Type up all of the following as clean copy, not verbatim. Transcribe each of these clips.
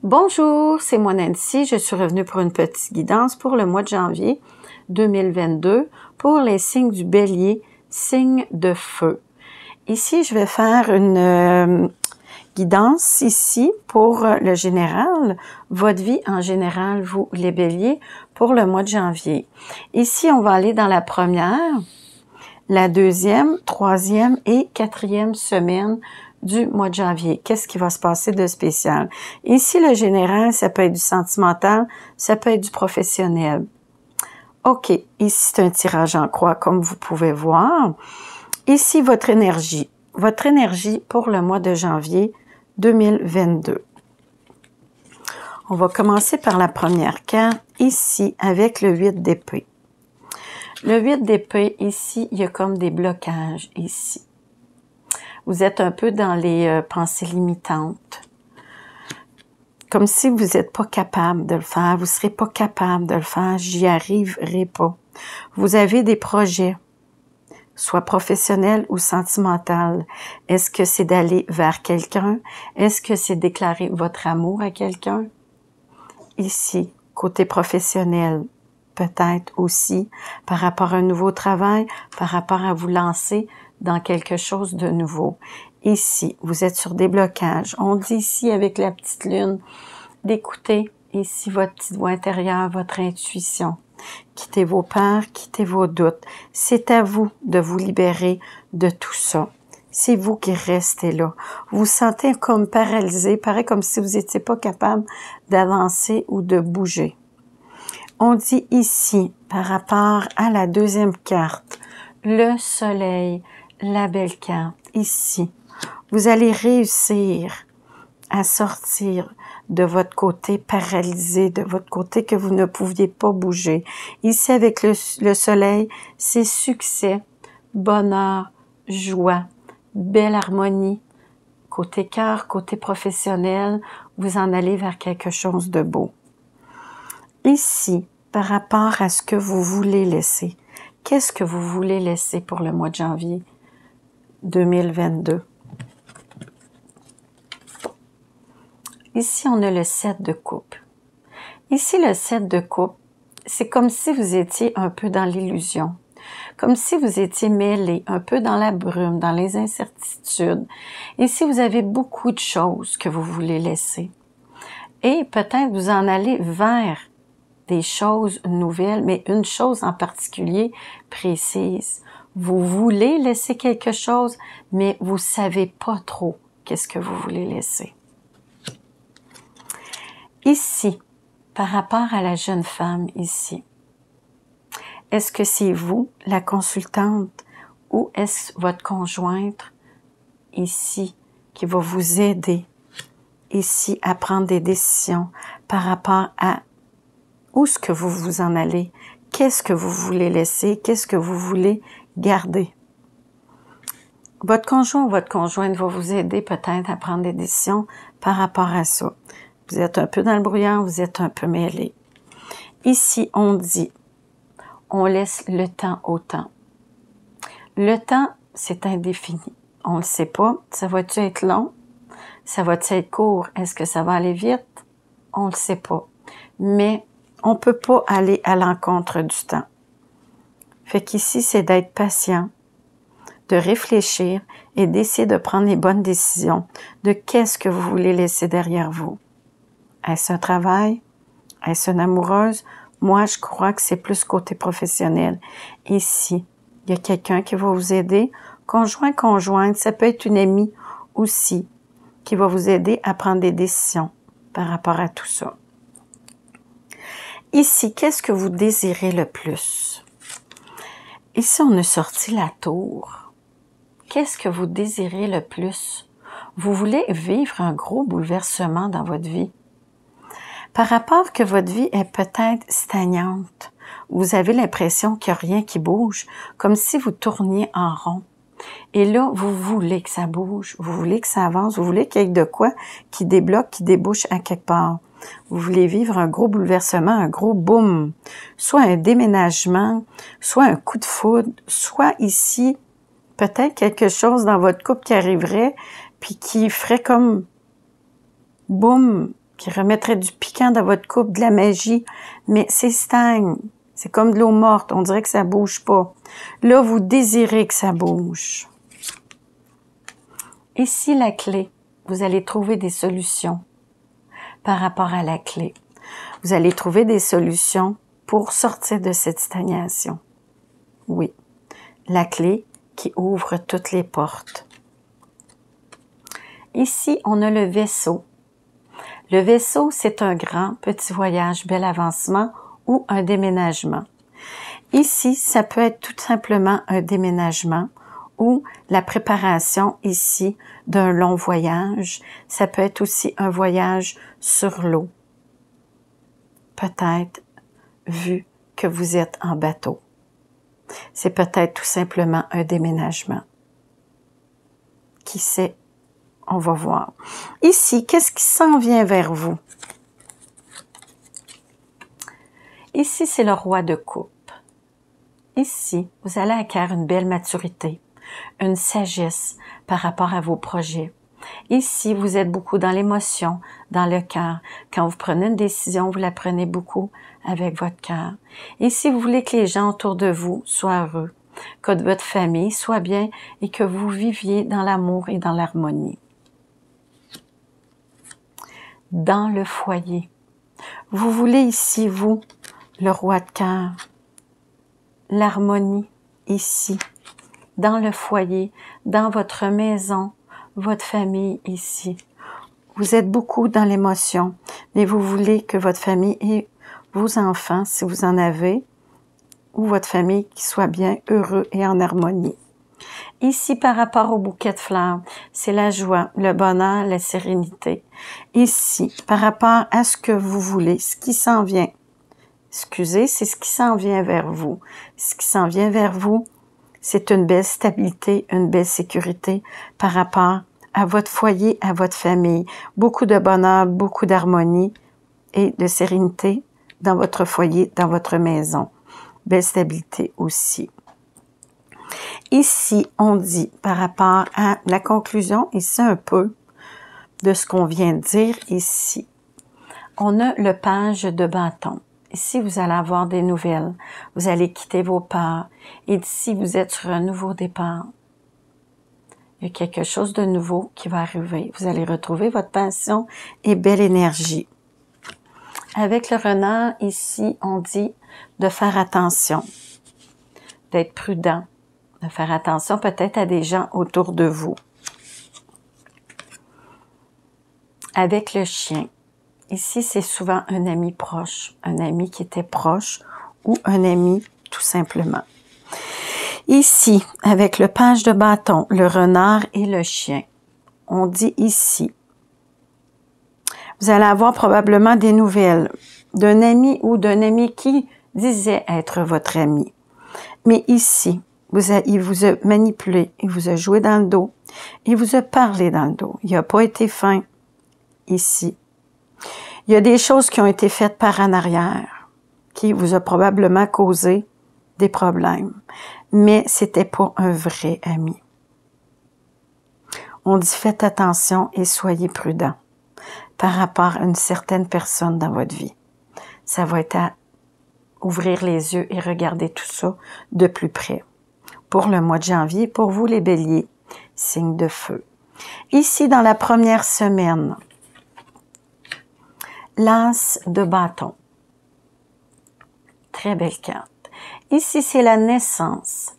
Bonjour, c'est moi Nancy. Je suis revenue pour une petite guidance pour le mois de janvier 2022 pour les signes du Bélier, signes de feu. Ici, je vais faire une guidance ici pour le général, votre vie en général, vous les Béliers, pour le mois de janvier. Ici, on va aller dans la première, la deuxième, troisième et quatrième semaine du mois de janvier. Qu'est-ce qui va se passer de spécial? Ici, le général, ça peut être du sentimental, ça peut être du professionnel. OK, ici, c'est un tirage en croix, comme vous pouvez voir. Ici, votre énergie pour le mois de janvier 2022. On va commencer par la première carte, ici, avec le 8 d'épée. Le 8 d'épée, ici, il y a comme des blocages, ici. Vous êtes un peu dans les pensées limitantes. Comme si vous n'êtes pas capable de le faire, vous ne serez pas capable de le faire, j'y arriverai pas. Vous avez des projets, soit professionnels ou sentimentaux. Est-ce que c'est d'aller vers quelqu'un? Est-ce que c'est déclarer votre amour à quelqu'un? Ici, côté professionnel, peut-être aussi par rapport à un nouveau travail, par rapport à vous lancer dans quelque chose de nouveau. Ici, vous êtes sur des blocages. On dit ici, avec la petite lune, d'écouter ici votre petite voix intérieure, votre intuition. Quittez vos peurs, quittez vos doutes. C'est à vous de vous libérer de tout ça. C'est vous qui restez là. Vous vous sentez comme paralysé, pareil comme si vous n'étiez pas capable d'avancer ou de bouger. On dit ici, par rapport à la deuxième carte, le soleil, la belle carte, ici. Vous allez réussir à sortir de votre côté paralysé, de votre côté que vous ne pouviez pas bouger. Ici, avec le soleil, c'est succès, bonheur, joie, belle harmonie. Côté cœur, côté professionnel, vous en allez vers quelque chose de beau. Ici, par rapport à ce que vous voulez laisser, qu'est-ce que vous voulez laisser pour le mois de janvier 2022? Ici, on a le 7 de coupe. Ici, le 7 de coupe, c'est comme si vous étiez un peu dans l'illusion, comme si vous étiez mêlé, un peu dans la brume, dans les incertitudes. Ici, vous avez beaucoup de choses que vous voulez laisser. Et peut-être vous en allez vers des choses nouvelles, mais une chose en particulier précise. Vous voulez laisser quelque chose, mais vous savez pas trop qu'est-ce que vous voulez laisser. Ici, par rapport à la jeune femme ici, est-ce que c'est vous, la consultante, ou est-ce votre conjointe ici qui va vous aider ici à prendre des décisions par rapport à où est-ce que vous vous en allez, qu'est-ce que vous voulez laisser, qu'est-ce que vous voulez garder. Votre conjoint ou votre conjointe va vous aider peut-être à prendre des décisions par rapport à ça. Vous êtes un peu dans le brouillard, vous êtes un peu mêlé. Ici, on dit, on laisse le temps au temps. Le temps, c'est indéfini. On ne le sait pas. Ça va-tu être long? Ça va-tu être court? Est-ce que ça va aller vite? On ne le sait pas. Mais on ne peut pas aller à l'encontre du temps. Fait qu'ici, c'est d'être patient, de réfléchir et d'essayer de prendre les bonnes décisions de qu'est-ce que vous voulez laisser derrière vous. Est-ce un travail? Est-ce une amoureuse? Moi, je crois que c'est plus côté professionnel. Ici, il y a quelqu'un qui va vous aider. Conjoint, conjointe, ça peut être une amie aussi qui va vous aider à prendre des décisions par rapport à tout ça. Ici, qu'est-ce que vous désirez le plus? Ici, on a sorti la tour. Qu'est-ce que vous désirez le plus? Vous voulez vivre un gros bouleversement dans votre vie. Par rapport que votre vie est peut-être stagnante, vous avez l'impression qu'il n'y a rien qui bouge, comme si vous tourniez en rond. Et là, vous voulez que ça bouge, vous voulez que ça avance, vous voulez qu'il y ait de quoi qui débloque, qui débouche à quelque part. Vous voulez vivre un gros bouleversement, un gros boom, soit un déménagement, soit un coup de foudre, soit ici, peut-être quelque chose dans votre couple qui arriverait, puis qui ferait comme boum, qui remettrait du piquant dans votre couple, de la magie, mais c'est stagne. C'est comme de l'eau morte, on dirait que ça bouge pas. Là, vous désirez que ça bouge. Ici, la clé, vous allez trouver des solutions par rapport à la clé. Vous allez trouver des solutions pour sortir de cette stagnation. Oui, la clé qui ouvre toutes les portes. Ici, on a le vaisseau. Le vaisseau, c'est un grand petit voyage, bel avancement ou un déménagement. Ici, ça peut être tout simplement un déménagement ou la préparation ici d'un long voyage. Ça peut être aussi un voyage sur l'eau. Peut-être vu que vous êtes en bateau. C'est peut-être tout simplement un déménagement. Qui sait? On va voir. Ici, qu'est-ce qui s'en vient vers vous? Ici, c'est le roi de coupe. Ici, vous allez acquérir une belle maturité, une sagesse par rapport à vos projets. Ici, vous êtes beaucoup dans l'émotion, dans le cœur. Quand vous prenez une décision, vous la prenez beaucoup avec votre cœur. Ici, vous voulez que les gens autour de vous soient heureux, que votre famille soit bien et que vous viviez dans l'amour et dans l'harmonie. Dans le foyer. Vous voulez ici, vous, le roi de cœur, l'harmonie ici, dans le foyer, dans votre maison, votre famille ici. Vous êtes beaucoup dans l'émotion, mais vous voulez que votre famille et vos enfants, si vous en avez, ou votre famille, qui soit bien heureux et en harmonie. Ici, par rapport au bouquet de fleurs, c'est la joie, le bonheur, la sérénité. Ici, par rapport à ce que vous voulez, ce qui s'en vient. Excusez, c'est ce qui s'en vient vers vous. Ce qui s'en vient vers vous, c'est une belle stabilité, une belle sécurité par rapport à votre foyer, à votre famille. Beaucoup de bonheur, beaucoup d'harmonie et de sérénité dans votre foyer, dans votre maison. Belle stabilité aussi. Ici, on dit par rapport à la conclusion, ici un peu de ce qu'on vient de dire ici. On a le page de bâton. Ici, vous allez avoir des nouvelles. Vous allez quitter vos peurs. Et ici, vous êtes sur un nouveau départ. Il y a quelque chose de nouveau qui va arriver. Vous allez retrouver votre passion et belle énergie. Avec le renard, ici, on dit de faire attention, d'être prudent, de faire attention peut-être à des gens autour de vous. Avec le chien, ici, c'est souvent un ami proche, un ami qui était proche ou un ami tout simplement. Ici, avec le page de bâton, le renard et le chien, on dit ici, vous allez avoir probablement des nouvelles d'un ami ou d'un ami qui disait être votre ami. Mais ici, il vous a manipulé, il vous a joué dans le dos, il vous a parlé dans le dos. Il n'a pas été fin ici. Il y a des choses qui ont été faites par en arrière, qui vous a probablement causé des problèmes. Mais c'était pas un vrai ami. On dit faites attention et soyez prudent par rapport à une certaine personne dans votre vie. Ça va être à ouvrir les yeux et regarder tout ça de plus près. Pour le mois de janvier, pour vous les béliers, signe de feu. Ici, dans la première semaine, l'as de bâton. Très belle carte. Ici, c'est la naissance.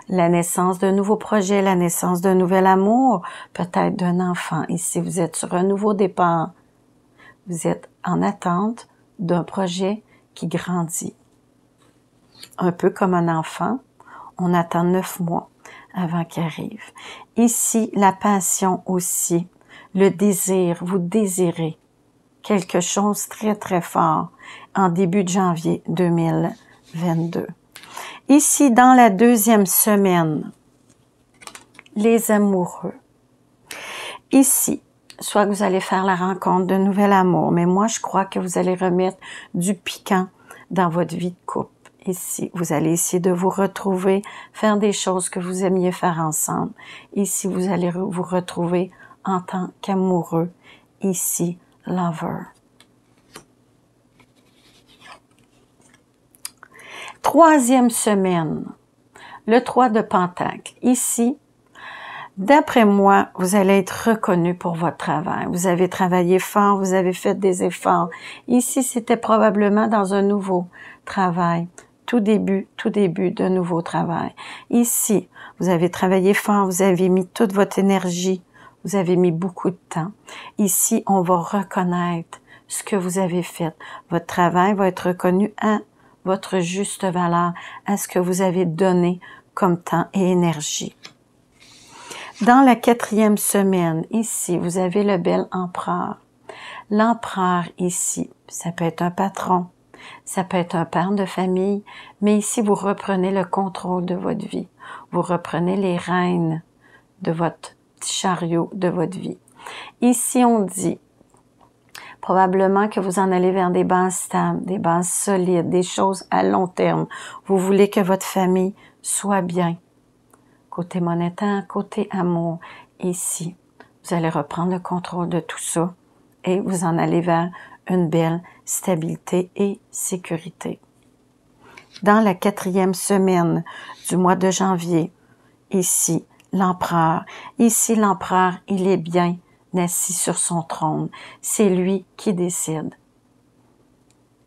La naissance d'un nouveau projet, la naissance d'un nouvel amour, peut-être d'un enfant. Ici, vous êtes sur un nouveau départ. Vous êtes en attente d'un projet qui grandit. Un peu comme un enfant, on attend 9 mois avant qu'il arrive. Ici, la passion aussi, le désir, vous désirez quelque chose très très fort en début de janvier 2022. Ici, dans la deuxième semaine, les amoureux. Ici, soit que vous allez faire la rencontre d'un nouvel amour, mais moi, je crois que vous allez remettre du piquant dans votre vie de couple. Ici, vous allez essayer de vous retrouver, faire des choses que vous aimiez faire ensemble. Ici, vous allez vous retrouver en tant qu'amoureux. Ici, lover. 3e semaine, le 3 de Pentacle. Ici, d'après moi, vous allez être reconnu pour votre travail. Vous avez travaillé fort, vous avez fait des efforts. Ici, c'était probablement dans un nouveau travail. Tout début de nouveau travail. Ici, vous avez travaillé fort, vous avez mis toute votre énergie, vous avez mis beaucoup de temps. Ici, on va reconnaître ce que vous avez fait. Votre travail va être reconnu à votre juste valeur, à ce que vous avez donné comme temps et énergie. Dans la 4e semaine, ici, vous avez le bel empereur. L'empereur ici, ça peut être un patron, ça peut être un père de famille, mais ici, vous reprenez le contrôle de votre vie. Vous reprenez les rênes de votre petit chariot de votre vie. Ici, on dit probablement que vous en allez vers des bases stables, des bases solides, des choses à long terme. Vous voulez que votre famille soit bien. Côté monétaire, côté amour, ici, vous allez reprendre le contrôle de tout ça et vous en allez vers une belle stabilité et sécurité. Dans la 4e semaine du mois de janvier, ici, l'empereur. Ici, l'empereur, il est bien assis sur son trône. C'est lui qui décide.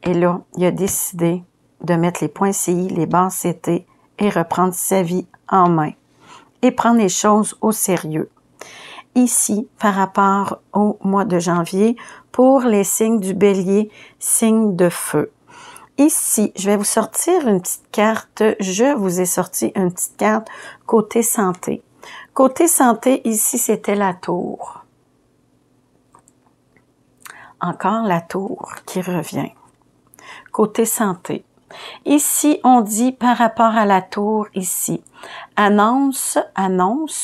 Et là, il a décidé de mettre les points CI, les bases CT et reprendre sa vie en main et prendre les choses au sérieux. Ici, par rapport au mois de janvier, pour les signes du bélier, signes de feu. Ici, je vais vous sortir une petite carte. Je vous ai sorti une petite carte côté santé. Côté santé, ici, c'était la tour. Encore la tour qui revient. Côté santé. Ici, on dit par rapport à la tour, ici, annonce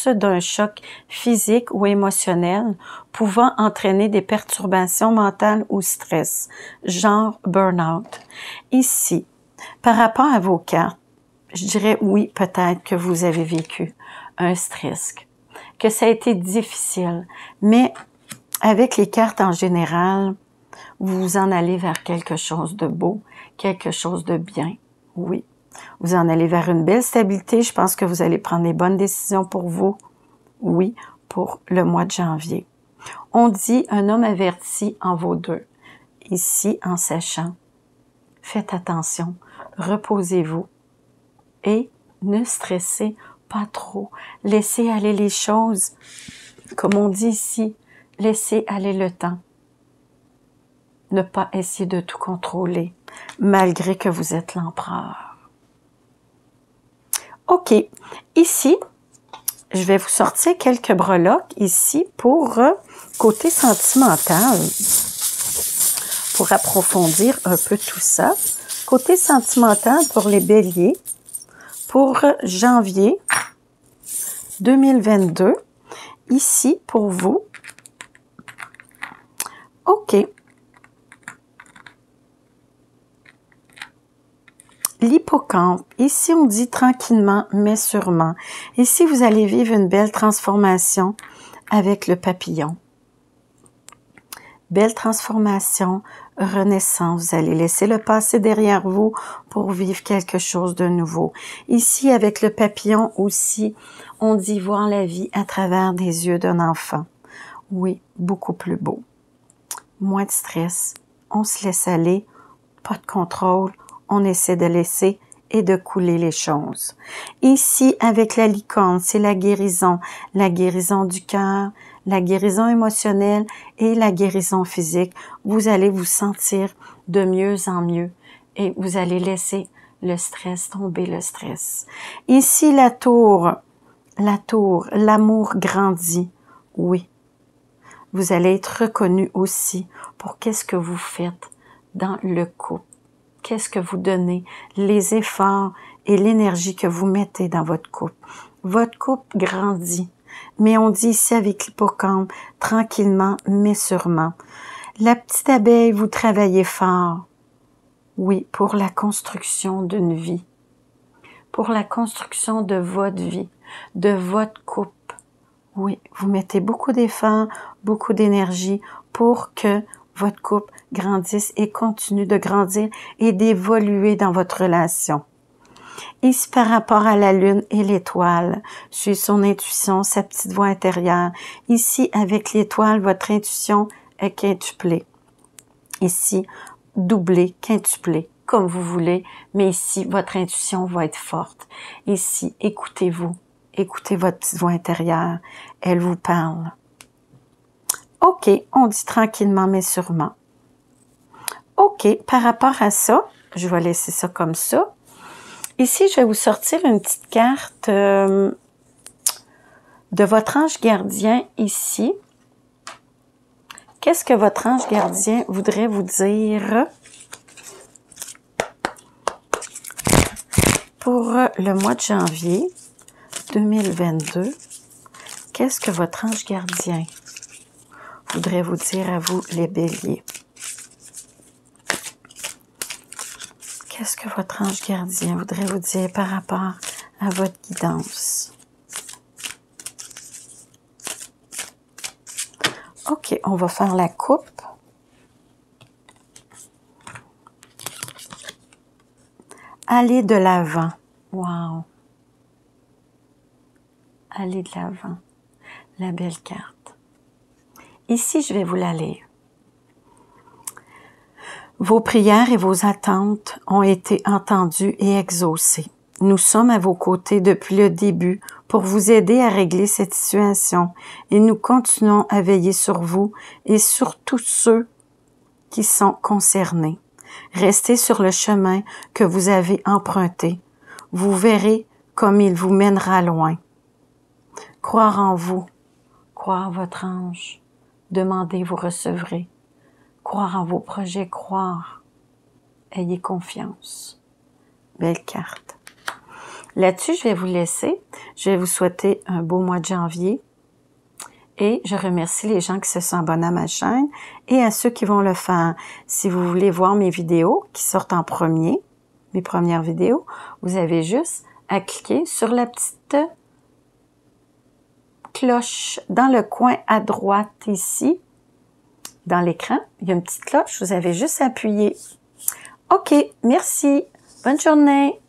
d'un choc physique ou émotionnel pouvant entraîner des perturbations mentales ou stress, genre burn-out. Ici, par rapport à vos cartes, je dirais oui, peut-être que vous avez vécu un stress, que ça a été difficile, mais avec les cartes en général, vous en allez vers quelque chose de beau, quelque chose de bien, oui. Vous en allez vers une belle stabilité. Je pense que vous allez prendre les bonnes décisions pour vous, oui, pour le mois de janvier. On dit un homme averti en vaut deux. Ici, en sachant, faites attention, reposez-vous et ne stressez pas trop. Laissez aller les choses, comme on dit ici, laissez aller le temps. Ne pas essayer de tout contrôler, malgré que vous êtes l'empereur. OK. Ici, je vais vous sortir quelques breloques ici pour côté sentimental, pour approfondir un peu tout ça. Côté sentimental pour les béliers, pour janvier 2022, ici pour vous. OK. L'hippocampe, ici on dit tranquillement mais sûrement. Ici vous allez vivre une belle transformation avec le papillon. Belle transformation, renaissance. Vous allez laisser le passé derrière vous pour vivre quelque chose de nouveau. Ici avec le papillon aussi, on dit voir la vie à travers des yeux d'un enfant. Oui, beaucoup plus beau. Moins de stress, on se laisse aller, pas de contrôle. On essaie de laisser et de couler les choses. Ici, avec la licorne, c'est la guérison du cœur, la guérison émotionnelle et la guérison physique. Vous allez vous sentir de mieux en mieux et vous allez laisser le stress tomber, le stress. Ici, la tour, l'amour grandit, oui. Vous allez être reconnu aussi pour qu'est-ce que vous faites dans le couple. Qu'est-ce que vous donnez, les efforts et l'énergie que vous mettez dans votre couple. Votre couple grandit, mais on dit ici avec l'hippocampe, tranquillement mais sûrement. La petite abeille, vous travaillez fort, oui, pour la construction d'une vie, pour la construction de votre vie, de votre couple. Oui, vous mettez beaucoup d'efforts, beaucoup d'énergie pour que votre couple grandisse et continue de grandir et d'évoluer dans votre relation. Ici, par rapport à la lune et l'étoile, suivre son intuition, sa petite voix intérieure. Ici, avec l'étoile, votre intuition est quintuplée. Ici, doublée, quintuplée, comme vous voulez, mais ici, votre intuition va être forte. Ici, écoutez-vous, écoutez votre petite voix intérieure, elle vous parle. OK, on dit tranquillement mais sûrement. OK, par rapport à ça, je vais laisser ça comme ça. Ici, je vais vous sortir une petite carte de votre ange gardien ici. Qu'est-ce que votre ange gardien voudrait vous dire pour le mois de janvier 2022? Qu'est-ce que votre ange gardien voudrait vous dire à vous, les béliers? Qu'est-ce que votre ange gardien voudrait vous dire par rapport à votre guidance? OK, on va faire la coupe. Allez de l'avant. Wow! Allez de l'avant. La belle carte. Ici, je vais vous la lire. Vos prières et vos attentes ont été entendues et exaucées. Nous sommes à vos côtés depuis le début pour vous aider à régler cette situation et nous continuons à veiller sur vous et sur tous ceux qui sont concernés. Restez sur le chemin que vous avez emprunté. Vous verrez comme il vous mènera loin. Croire en vous, croire votre ange, demandez, vous recevrez. Croire en vos projets, croire. Ayez confiance. Belle carte. Là-dessus, je vais vous laisser. Je vais vous souhaiter un beau mois de janvier. Et je remercie les gens qui se sont abonnés à ma chaîne et à ceux qui vont le faire. Si vous voulez voir mes vidéos qui sortent en premier, mes premières vidéos, vous avez juste à cliquer sur la petite cloche dans le coin à droite ici. Dans l'écran, il y a une petite cloche, vous avez juste à appuyer. OK, merci. Bonne journée.